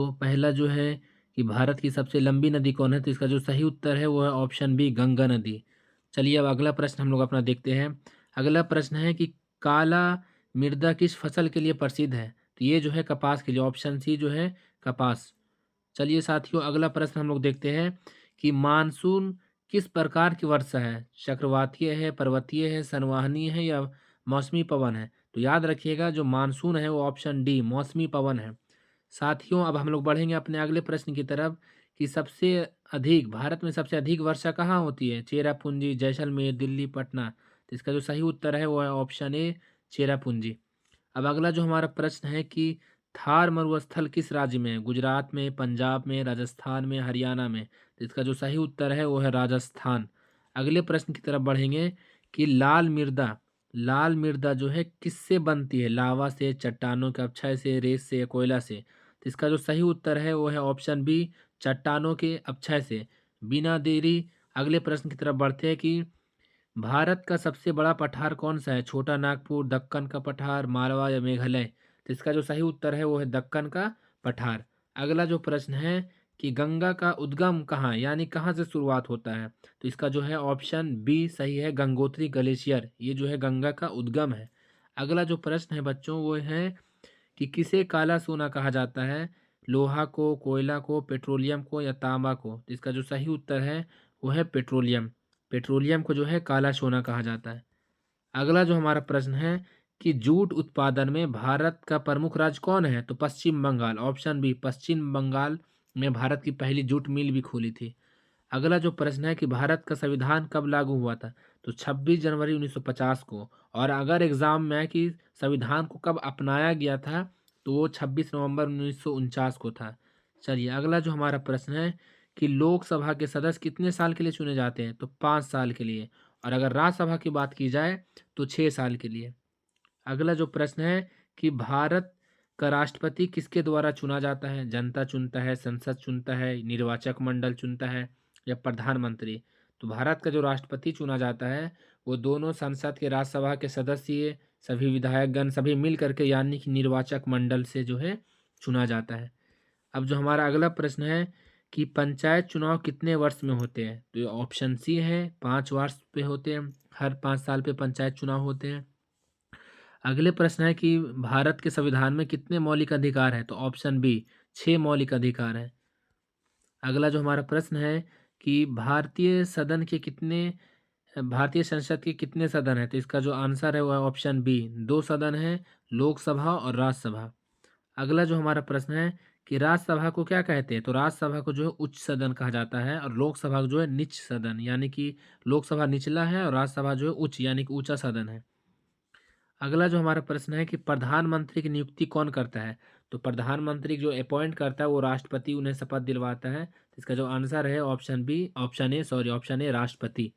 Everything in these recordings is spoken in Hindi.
तो पहला जो है कि भारत की सबसे लंबी नदी कौन है? तो इसका जो सही उत्तर है वो है ऑप्शन बी गंगा नदी। चलिए अब अगला प्रश्न हम लोग अपना देखते हैं। अगला प्रश्न है कि काला मृदा किस फसल के लिए प्रसिद्ध है? तो ये जो है कपास के लिए, ऑप्शन सी जो है कपास। चलिए साथियों अगला प्रश्न हम लोग देखते हैं कि मानसून किस प्रकार की वर्षा है? चक्रवातीय है, पर्वतीय है, संवहनीय है या मौसमी पवन है? तो याद रखिएगा जो मानसून है वो ऑप्शन डी मौसमी पवन है। साथियों अब हम लोग बढ़ेंगे अपने अगले प्रश्न की तरफ कि सबसे अधिक भारत में सबसे अधिक वर्षा कहाँ होती है? चेरापूंजी, जैसलमेर, दिल्ली, पटना। तो इसका जो सही उत्तर है वो है ऑप्शन ए चेरापूंजी। अब अगला जो हमारा प्रश्न है कि थार मरुस्थल किस राज्य में है? गुजरात में, पंजाब में, राजस्थान में, हरियाणा में। तो इसका जो सही उत्तर है वो है राजस्थान। अगले प्रश्न की तरफ बढ़ेंगे कि लाल मृदा जो है किससे बनती है? लावा से, चट्टानों के अपक्षय से, रेत से या कोयला से? तो इसका जो सही उत्तर है वो है ऑप्शन बी चट्टानों के अपक्षय से। बिना देरी अगले प्रश्न की तरफ बढ़ते हैं कि भारत का सबसे बड़ा पठार कौन सा है? छोटा नागपुर, दक्कन का पठार, मालवा या मेघालय? तो इसका जो सही उत्तर है वो है दक्कन का पठार। अगला जो प्रश्न है कि गंगा का उद्गम कहाँ यानी कहाँ से शुरुआत होता है? तो इसका जो है ऑप्शन बी सही है, गंगोत्री ग्लेशियर ये जो है गंगा का उद्गम है। अगला जो प्रश्न है बच्चों वो है कि किसे काला सोना कहा जाता है? लोहा को, कोयला को, पेट्रोलियम को या तांबा को? तो इसका जो सही उत्तर है वो है पेट्रोलियम। पेट्रोलियम को जो है काला सोना कहा जाता है। अगला जो हमारा प्रश्न है कि जूट उत्पादन में भारत का प्रमुख राज्य कौन है? तो पश्चिम बंगाल, ऑप्शन बी पश्चिम बंगाल में भारत की पहली जूट मिल भी खुली थी। अगला जो प्रश्न है कि भारत का संविधान कब लागू हुआ था? तो 26 जनवरी 1950 को। और अगर एग्जाम में है कि संविधान को कब अपनाया गया था तो वो 26 नवंबर 1949 को था। चलिए अगला जो हमारा प्रश्न है कि लोकसभा के सदस्य कितने साल के लिए चुने जाते हैं? तो 5 साल के लिए। और अगर राज्यसभा की बात की जाए तो 6 साल के लिए। अगला जो प्रश्न है कि भारत का राष्ट्रपति किसके द्वारा चुना जाता है? जनता चुनता है, संसद चुनता है, निर्वाचक मंडल चुनता है या प्रधानमंत्री? तो भारत का जो राष्ट्रपति चुना जाता है वो दोनों संसद के राज्यसभा के सदस्य सभी विधायकगण सभी मिल करके यानी कि निर्वाचक मंडल से जो है चुना जाता है। अब जो हमारा अगला प्रश्न है कि पंचायत चुनाव कितने वर्ष में होते हैं? तो ये ऑप्शन सी है 5 वर्ष पे होते हैं, हर 5 साल पे पंचायत चुनाव होते हैं। अगले प्रश्न है कि भारत के संविधान में कितने मौलिक अधिकार हैं? तो ऑप्शन बी 6 मौलिक अधिकार हैं। अगला जो हमारा प्रश्न है कि भारतीय संसद के कितने सदन हैं? तो इसका जो आंसर है वो है ऑप्शन बी 2 सदन है, लोकसभा और राज्यसभा। अगला जो हमारा प्रश्न है कि राज्यसभा को क्या कहते हैं? तो राज्यसभा को जो है उच्च सदन कहा जाता है और लोकसभा को जो है निच सदन यानी कि लोकसभा निचला है और राज्यसभा जो है उच्च यानी कि ऊंचा सदन है। अगला जो हमारा प्रश्न है कि प्रधानमंत्री की नियुक्ति कौन करता है? तो प्रधानमंत्री जो अपॉइंट करता है वो राष्ट्रपति उन्हें शपथ दिलवाता है। तो इसका जो आंसर है ऑप्शन ए राष्ट्रपति।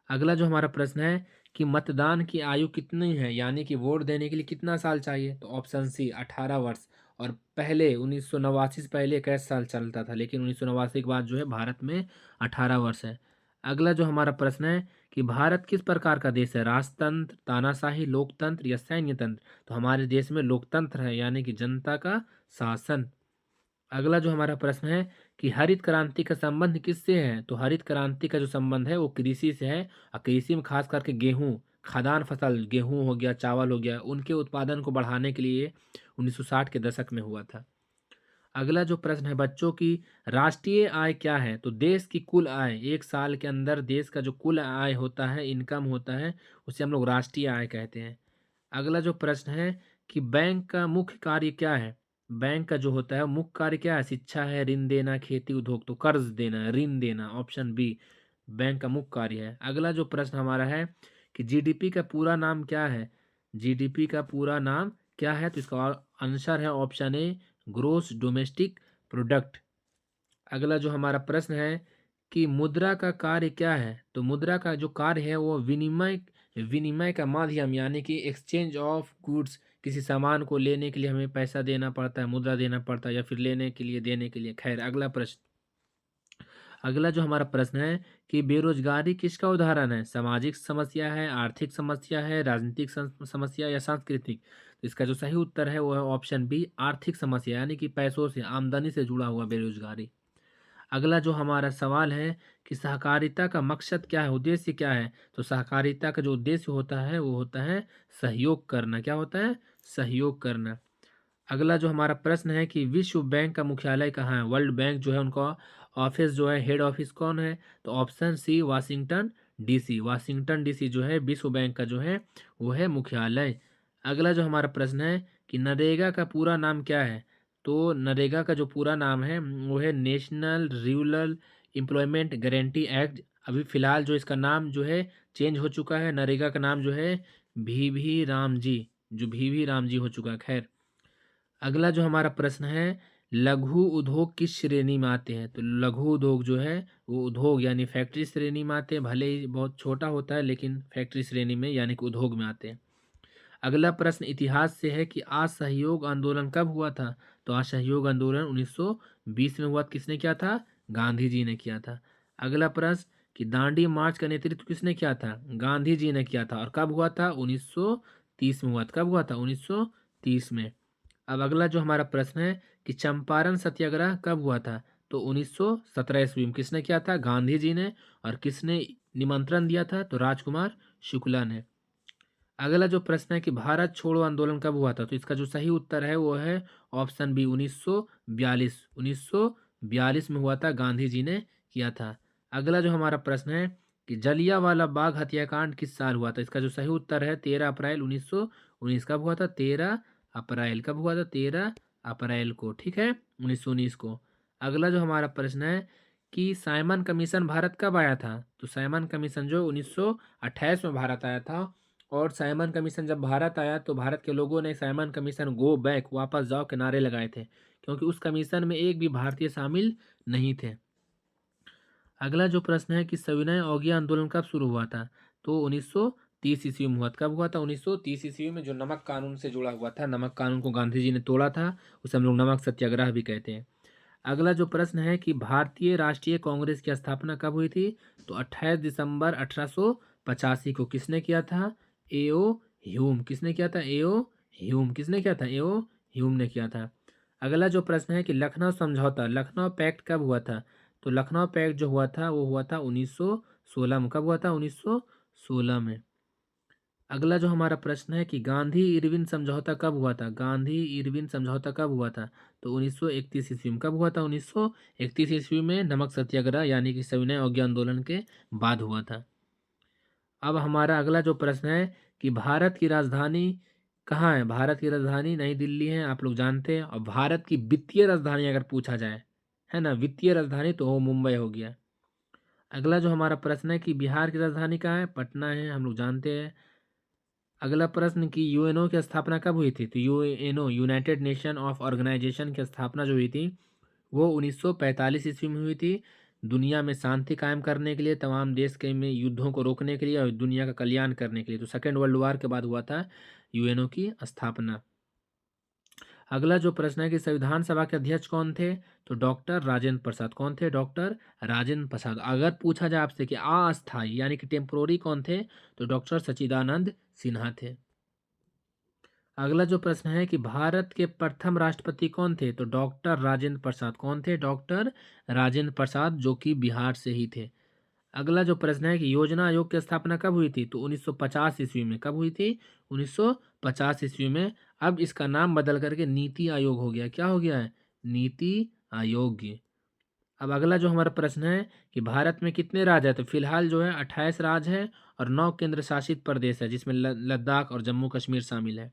अगला जो हमारा प्रश्न है कि मतदान की आयु कितनी है यानी कि वोट देने के लिए कितना साल चाहिए? तो ऑप्शन सी 18 वर्ष। और पहले 1989 से पहले 21 साल चलता था लेकिन 1989 के बाद जो है भारत में 18 वर्ष है। अगला जो हमारा प्रश्न है कि भारत किस प्रकार का देश है? राजतंत्र, तानाशाही, लोकतंत्र या सैन्य तंत्र? तो हमारे देश में लोकतंत्र है यानी कि जनता का शासन। अगला जो हमारा प्रश्न है कि हरित क्रांति का संबंध किससे है? तो हरित क्रांति का जो संबंध है वो कृषि से है और कृषि में खास करके गेहूं, खाद्यान्न फसल गेहूं हो गया, चावल हो गया, उनके उत्पादन को बढ़ाने के लिए 1960 के दशक में हुआ था। अगला जो प्रश्न है बच्चों की राष्ट्रीय आय क्या है? तो देश की कुल आय एक साल के अंदर देश का जो कुल आय होता है, इनकम होता है, उसे हम लोग राष्ट्रीय आय कहते हैं। अगला जो प्रश्न है कि बैंक का मुख्य कार्य क्या है? बैंक का जो होता है मुख्य कार्य क्या है? शिक्षा है, ऋण देना, खेती उद्योग? तो कर्ज देना, ऋण देना, ऑप्शन बी बैंक का मुख्य कार्य है। अगला जो प्रश्न हमारा है कि जीडीपी का पूरा नाम क्या है? जीडीपी का पूरा नाम क्या है? तो इसका आंसर है option A gross domestic product. अगला जो हमारा प्रश्न है कि मुद्रा का कार्य क्या है? तो मुद्रा का जो कार्य है वो विनिमय विनिमय का माध्यम यानी कि एक्सचेंज ऑफ गुड्स। किसी सामान को लेने के लिए हमें पैसा देना पड़ता है, मुद्रा देना पड़ता है या फिर लेने के लिए देने के लिए। खैर अगला प्रश्न। अगला जो हमारा प्रश्न है कि बेरोजगारी किसका उदाहरण है? सामाजिक समस्या है, आर्थिक समस्या है, राजनीतिक समस्या या सांस्कृतिक? तो इसका जो सही उत्तर है वो है ऑप्शन बी, आर्थिक समस्या, यानी कि पैसों से, आमदनी से जुड़ा हुआ बेरोजगारी। अगला जो हमारा सवाल है कि सहकारिता का मकसद क्या है, उद्देश्य क्या है? तो सहकारिता का जो उद्देश्य होता है वो होता है सहयोग करना। क्या होता है? सहयोग करना। अगला जो हमारा प्रश्न है कि विश्व बैंक का मुख्यालय कहाँ है? वर्ल्ड बैंक जो है उनका ऑफिस जो है, हेड ऑफिस कौन है? तो option C, Washington DC. Washington DC जो है विश्व बैंक का जो है वो है मुख्यालय। अगला जो हमारा प्रश्न है कि नरेगा का पूरा नाम क्या है? तो नरेगा का जो पूरा नाम है वो है national rural employment guarantee act. अभी फिलहाल जो इसका नाम जो है चेंज हो चुका है, नरेगा का नाम जो है भी राम जी, जो भी राम जी हो चुका है। खैर, अगला जो हमारा प्रश्न है, लघु उद्योग किस श्रेणी में आते हैं? तो लघु उद्योग जो है वो उद्योग यानी फैक्ट्री श्रेणी में आते हैं, भले ही बहुत छोटा होता है लेकिन फैक्ट्री श्रेणी में यानी कि उद्योग में आते हैं। अगला प्रश्न इतिहास से है कि असहयोग आंदोलन कब हुआ था? तो असहयोग आंदोलन 1920 में हुआ। किसने किया था? गांधी जी ने किया था। अगला प्रश्न कि दांडी मार्च का नेतृत्व किसने किया था? गांधी जी ने किया था। और कब हुआ था? 1930 में हुआ था। कब हुआ था? 1930 में। अब अगला जो हमारा प्रश्न है कि चंपारण सत्याग्रह कब हुआ था? तो 1917 ईस्वी में। किसने किया था? गांधी जी ने। और किसने निमंत्रण दिया था? तो राजकुमार शुक्ला ने। अगला जो प्रश्न है कि भारत छोड़ो आंदोलन कब हुआ था? तो इसका जो सही उत्तर है वो है ऑप्शन बी, 1942। 1942 में हुआ था, गांधी जी ने किया था। अगला जो हमारा प्रश्न है कि जलियांवाला बाग हत्याकांड किस साल हुआ था? इसका जो सही उत्तर है 13 अप्रैल 1919। कब हुआ था? 13 अप्रैल। कब हुआ था? 13 अप्रैल को। ठीक है, 1919 को। अगला जो हमारा प्रश्न है कि साइमन कमीशन भारत कब आया था? तो साइमन कमीशन जो 1928 में भारत आया था। और साइमन कमीशन जब भारत आया तो भारत के लोगों ने साइमन कमीशन गो बैक, वापस जाओ के नारे लगाए थे, क्योंकि उस कमीशन में एक भी भारतीय शामिल नहीं थे। अगला जो प्रश्न है कि सविनय अवज्ञा आंदोलन कब शुरू हुआ था? तो 1930 ईस्वी में हुआ था। कब हुआ था? 1930 ईस्वी में, जो नमक कानून से जुड़ा हुआ था। नमक कानून को गांधी जी ने तोड़ा था, उसे हम लोग नमक सत्याग्रह भी कहते हैं। अगला जो प्रश्न है कि भारतीय राष्ट्रीय कांग्रेस की स्थापना कब हुई थी? तो 28 दिसंबर 1885 को। किसने किया था? एओ ह्यूम। किसने किया था? एओ ह्यूम। किसने किया था? एओ ह्यूम ने किया था। अगला जो प्रश्न है कि लखनऊ समझौता, लखनऊ पैक्ट कब हुआ था? तो लखनऊ पैक्ट जो हुआ था वो हुआ था 1916 में। कब हुआ था? 1916 में। अगला जो हमारा प्रश्न है कि गांधी इरविन समझौता कब हुआ था? गांधी इरविन समझौता कब हुआ था? तो 1931 ईस्वी में। कब हुआ था? 1931 ईस्वी में, नमक सत्याग्रह यानी कि सविनय अवज्ञा आंदोलन के बाद हुआ था। अब हमारा अगला जो प्रश्न है कि भारत की राजधानी कहाँ है? भारत की राजधानी नई दिल्ली है, आप लोग जानते हैं। और भारत की वित्तीय राजधानी अगर पूछा जाए, है ना, वित्तीय राजधानी, तो वो मुंबई हो गया। अगला जो हमारा प्रश्न है कि बिहार की राजधानी कहाँ है? पटना है, हम लोग जानते हैं। अगला प्रश्न कि यूएनओ की स्थापना कब हुई थी? तो UNO, United Nation of Organisation की स्थापना जो हुई थी वो 1945 ईस्वी में हुई थी। दुनिया में शांति कायम करने के लिए, तमाम देश के में युद्धों को रोकने के लिए और दुनिया का कल्याण करने के लिए। तो सेकेंड वर्ल्ड वॉर के बाद हुआ था यूएनओ की स्थापना। अगला जो प्रश्न है कि संविधान सभा के अध्यक्ष कौन थे? तो डॉक्टर राजेंद्र प्रसाद। कौन थे? डॉक्टर राजेंद्र प्रसाद। अगर पूछा जाए आपसे कि अस्थायी यानी कि टेम्पोररी कौन थे? तो डॉक्टर सच्चिदानंद सिन्हा थे। अगला जो प्रश्न है कि भारत के प्रथम राष्ट्रपति कौन थे? तो डॉक्टर राजेंद्र प्रसाद। कौन थे? डॉक्टर राजेंद्र प्रसाद, जो कि बिहार से ही थे। अगला जो प्रश्न है कि योजना आयोग की स्थापना कब हुई थी? तो 1950 ईस्वी में। कब हुई थी? 1950 ईस्वी में। अब इसका नाम बदल करके नीति आयोग हो गया। क्या हो गया है? नीति आयोग। अब अगला जो हमारा प्रश्न है कि भारत में कितने राज्य है? तो फिलहाल जो है 28 राज्य है और 9 केंद्र शासित प्रदेश है, जिसमें लद्दाख और जम्मू कश्मीर शामिल है।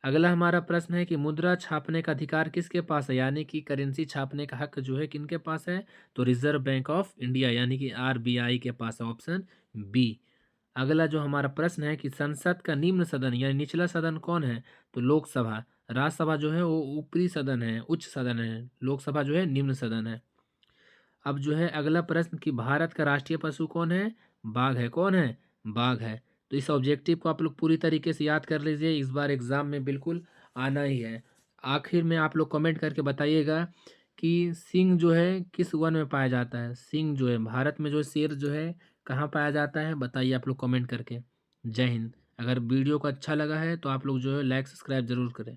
अगला हमारा प्रश्न है कि मुद्रा छापने का अधिकार किसके पास है, यानी कि करेंसी छापने का हक जो है किनके पास है? तो रिजर्व बैंक ऑफ इंडिया यानी कि आरबीआई के पास है। Option B. अगला जो हमारा प्रश्न है कि संसद का निम्न सदन यानी निचला सदन कौन है? तो लोकसभा। राज्यसभा जो है वो ऊपरी सदन है, उच्च सदन है। लोकसभा जो है निम्न सदन है। अब जो है अगला प्रश्न कि भारत का राष्ट्रीय पशु कौन है? बाघ है। कौन है? बाघ है। तो इस ऑब्जेक्टिव को आप लोग पूरी तरीके से याद कर लीजिए, इस बार एग्जाम में बिल्कुल आना ही है। आखिर में आप लोग कमेंट करके बताइएगा कि सिंह जो है किस वन में पाया जाता है? सिंह जो है भारत में जो है शेर जो है कहाँ पाया जाता है? बताइए आप लोग कमेंट करके। जय हिंद। अगर वीडियो को अच्छा लगा है तो आप लोग जो है लाइक सब्सक्राइब ज़रूर करें।